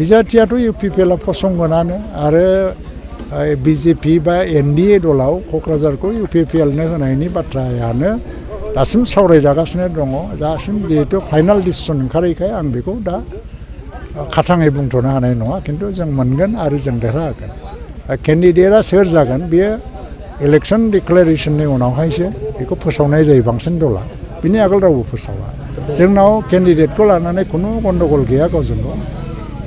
बिजाथियाथ' इउपिपिएलआ फसंगोनानो आरो बिजेपि बा एनडिए दलाव क'क्राझारखौ इउपिपिएलनो होनायनि बाथ्रायानो दासिम सावरायजागासिनो दङ दासिम जिहेतु फाइनाल डिसिसन ओंखारैखाय आं बेखौ दा खाथाङै बुंथ'नो हानाय नङा खिन्थु जों मोनगोन आरो जों देरहागोन केन्डिडेटआ सोर जागोन बेयो इलेक्सन डिक्लेरेसननि उनावहायसो बेखौ फोसावनाय जायो बांसिन दला बिनि आगोल रावबो फोसावा जोंनाव केन्डिडेटखौ लानानै खुनु गन्डगल गैया गावजों गाव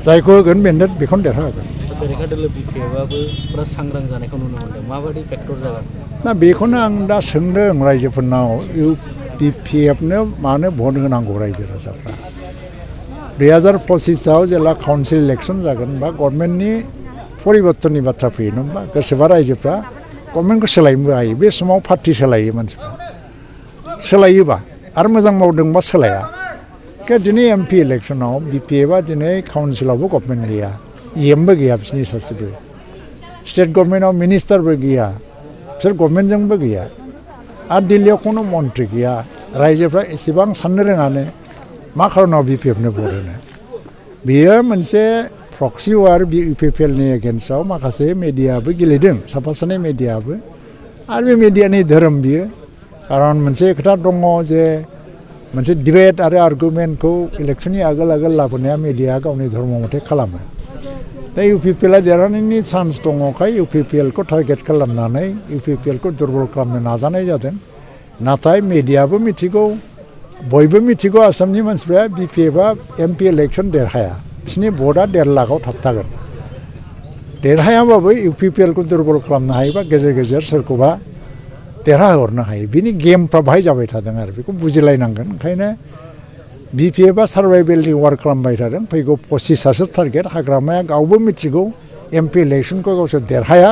जायखौ होगोन बेखौनो देरहागोन बेरेखा दोलो बिपिएफआबो पुरा सांग्रां जानायखौ नुनो मोनदों माबायदि फेक्टर जागोन ना बेखौनो आं दा सोंदों रायजोफोरनाव बिपिएफनो मानो भट होनांगौ रायजो राजाफ्रा 2025आव जेला काउन्सिल इलेक्सन जागोन बा गभर्नमेन्टनि परिबर्तननि बाथ्रा फैयो नङा होमबा गोसोबा रायजोफ्रा गभर्नमेन्टखौ सोलायनोबो हायो बे समाव पार्टि सोलायो मानसिफ्रा सोलायोबा आरो मोजां मावदोंबा सोलाया दिनै एमपि इलेक्सनाव बिपिएफआ दिनै काउन्सिलावबो गभर्नमेन्ट गैया इएमबो गैया बिसोरनि सासेबो स्टेट गभर्नमेन्टआव मिनिस्टारबो गैया बिसोर गभर्नमेन्टजोंबो गैया आरो दिल्लीयाव खुनु मन्थ्रि गैया रायजोफ्रा एसेबां साननो रोङानो मा खारनाव बिपिएफनो भट होनो बेयो मोनसे प्रक्सि वार इउपिपिएलनि एगेन्स्टआव माखासे मेडियाबो गेलेदों साफा सानै मेडियाबो आरो बे मेडियानि धोरोम बियो खारन मोनसे खोथा दङ जे मोनसे डिबेट आरो आर्गुमेन्टखौ इलेक्सननि आगोल आगोल लाबोनाया मेडिया गावनि धर्म मथे खालामो दा इउपिपिएलआ देरहानायनि चान्स दङखाय इउपिपिएलखौ टारगेट खालामनानै इउपिपिएलखौ दुर्बल खालामनो नाजानाय जादों नाथाय मेडियाबो मिथिगौ बयबो मिथिगौ आसामनि मानसिफ्रा बिपिएफआ एमपि इलेक्सन देरहाया बिसोरनि भटआ 1.5 लाखआव थाबथागोन देरहायाबाबो इउपिपिएलखौ दुर्बल खालामनो हायोबा गेजेर गेजेर सोरखौबा देरहाहरनो हायो बिनि गेमफ्रा बाहाय जाबाय थादों आरो बेखौ बुजिलायनांगोन ओंखायनो बिपिएफआ सार्भाइभेलनि वार खालामबाय थादों फैगौ 25आसो टारगेट हाग्रामाया गावबो मिथिगौ एमपि इलेक्सनखौ गावसोर देरहाया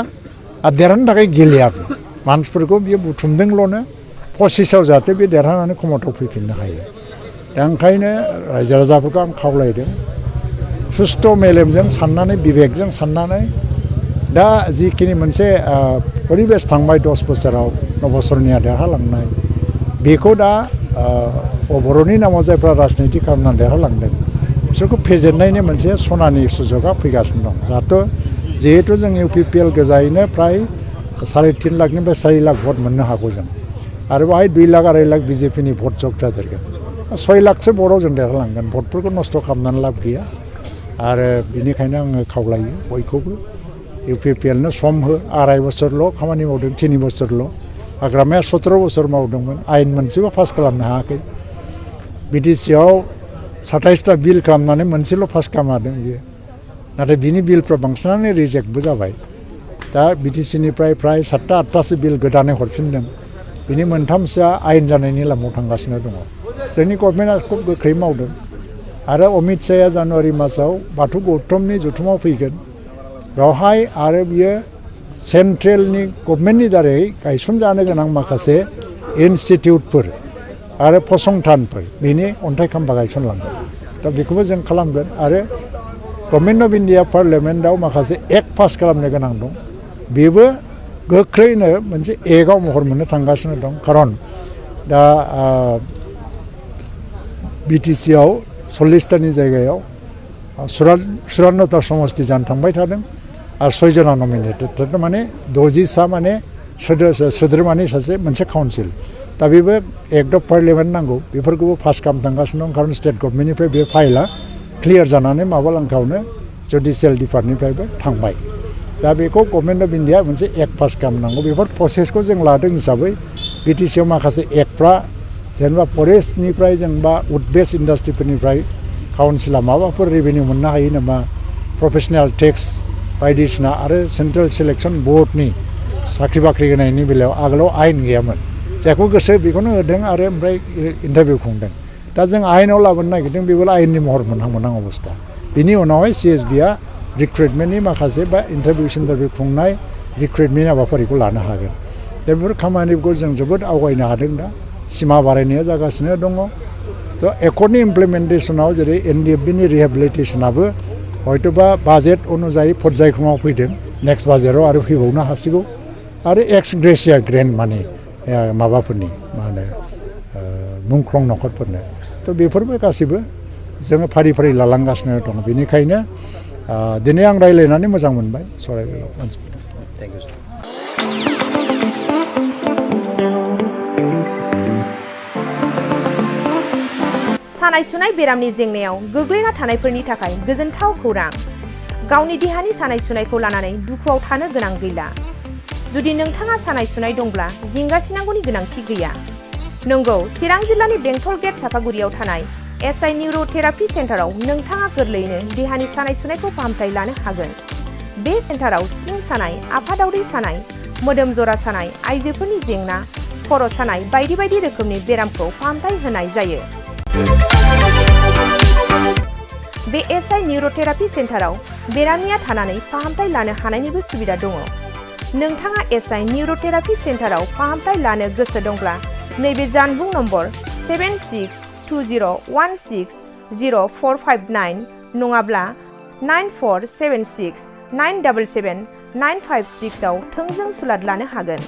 आरो देरहानो थाखाय गेलेयाबो मानसिफोरखौ बियो बुथुमदोंल'नो 25आव जाहाथे बे देरहानानै क्षमतायाव फैफिननो हायो दा ओंखायनो रायजो राजाफोरखौ आं खावलायदों सुस्थ' मेलेमजों साननानै बिबेकजों साननानै दा जिखिनि मोनसे परिबेस थांबाय 10 बोसोराव 9 बोसोरनिया देरहालांनाय बेखौ दा बर'नि नामाव जायफ्रा राजनिति खालामनानै देरहालांदों बिसोरखौ फेजेननायनि मोनसे सनानि सुजुगा फैगासिनो दं जिहेतु जों इउपिपिएल गोजायैनो फ्राय 3.5 लाखनिफ्राय 4 लाख भट मोननो हागौ जों आरो बाहाय 2 लाख 2.5 लाख बिजेपिनि भट जग जादेरगोन 6 लाखसो भटआव जों देरहालांगोन भटफोरखौ नस्थ' खालामनानै लाब गैया आरो बिनिखायनो आङो खावलायो बयखौबो इउपिपिएलनो सम हो 2.5 बोसोरल' खामानि मावदों 3 बोसोरल' हाग्रामाया 17 बोसोर मावदोंमोन आयेन मोनसेबो पास खालामनो हायाखै बिटिसिआव 27टा बिल खालामनानै मोनसेल' पास खालामदों बियो नाथाय बिनि बिलफ्रा बांसिनानो रिजेक्टबो जाबाय दा बिटिसिनिफ्राय फ्राय 7टा 8टासो बिल गोदानै हरफिनदों बिनि 3सोआ आयेन जानायनि लामायाव थांगासिनो दङ जोंनि गभर्नमेन्टआ खुब गोख्रै मावदों आरो अमित शाहया जानुवारि मासाव बाथौ गौतमनि जथुमाव फैगोन बेवहाय आरो बियो सेन्ट्रेलनि गभर्नमेन्टनि दारै गायसनजानो गोनां माखासे इनस्टिटिउटफोर आरो फसंथानफोर बेनि अन्थाइ खाम्फा गायसनलांगोन दा बेखौबो जों खालामगोन आरो गभर्नमेन्ट अफ इन्डिया पार्लियामेन्टआव माखासे एक्ट पास खालामनो गोनां दं बेबो गोख्रैनो मोनसे एक्टआव महर मोननो थांगासिनो दं खारन दा बिटिसिआव 40टानि जायगायाव 54टा समस्ति जानो थांबाय थादों आरो 6 जना नमिनेटेड माने 60 माने सोद्रोमानि सासे मोनसे काउन्सिल दा बेबो एक्ट अफ पार्लियामेन्ट नांगौ बेफोरखौबो पास खालामनो थांगासिनो दं खारन स्टेट गभर्नमेन्टनिफ्राय बे फाइला क्लियार जानानै माबालांखावनो जुडिसियेल डिपार्टमेन्टनिफ्रायबो थांबाय दा बेखौ गभर्नमेन्ट अफ इन्डिया मोनसे एक्ट पास खालामनांगौ बेफोर प्रसेसखौ जों लादों हिसाबै बिटिसिआव माखासे एक्टफ्रा जेनेबा फरेस्टनिफ्राय जेनेबा उड बेस्ड इन्डास्ट्रिफोरनिफ्राय काउन्सिला माबाफोर रेभिनिउ मोननो हायो नामा प्रफेसनेल टेक्स बायदिसिना आरो सेन्ट्रेल सिलेक्सन बर्डनि साख्रि बाख्रि होनायनि बेलायाव आगोलाव आयेन गैयामोन जायखौ गोसो बेखौनो होदों आरो ओमफ्राय इन्टारभिउ खुंदों दा जों आयेनाव लाबोनो नागिरदों बेबो आयेननि महर मोनहां अबस्था बिनि उनावहाय सिएसबिआ रिक्रुइटमेन्टनि माखासे बा इन्टारभिउ खुंनाय रिक्रुइटमेन्ट हाबाफारिखौ लानो हागोन दा बेफोर खामानिखौ जों जोबोद आवगायनो हादों दा सिमा बारायनाया जागासिनो दङ थ' एकर्डनि इमप्लिमेन्टेसनाव जेरै एनडिएफबिनि रिहेबिलिटेसनाबो हयतोबा बाजेट अनुजायै पर्यायक्रमाव फैदों नेक्स्ट बाजेटआव आरो फैबावनो हासिगौ आरो एक्स ग्रेसिया ग्रेन्ड माने माबाफोरनि मा होनो मुंख्लं न'खरफोरनो थ' बेफोरबो गासैबो जोङो फारि फारि लालांगासिनो दं बेनिखायनो दिनै आं रायज्लायनानै मोजां मोनबाय सराइबिलाव मानसिफोर। थेंक इउ सार। सानाय सुनाय बेरामनि जेंनायाव गोग्लैना थानायफोरनि थाखाय गोजोनथाव खौरां। गावनि देहानि सानाय सुनायखौ लानानै दुखुआव थानो गोनां गैला। जुदि नोंथाङा सानाय सुनाय दंब्ला जिंगासिनांगौनि गोनांथि गैया। नंगौ, चिरां जिल्लानि बेंटल गेट सापागुरियाव थानाय एसआइ निउर'थेरापि सेन्टाराव नोंथाङा गोरलैयैनो देहानि सानाय सुनायखौ फाहामथाय लानो हागोन। बे सेन्टाराव सिं सानाय, आफादावदै सानाय, मोदोम जरा सानाय, आइजोफोरनि जेंना, खर' सानाय बायदि बायदि रोखोमनि बेरामखौ फाहामथाय होनाय जायो। बे एसआइ निउर'थेरापि सेन्टाराव बेरामिया थानानै फाहामथाय लानो हानायनिबो सुबिदा दङ। नोंथाङा एसआइ निउर'थेरापि सेन्टाराव फाहामथाय लानो गोसो दंब्ला नैबे जानबुं नम्बर 7620160459 नङाब्ला 9476977956 आव थोंजों सुलाद लानो हागोन।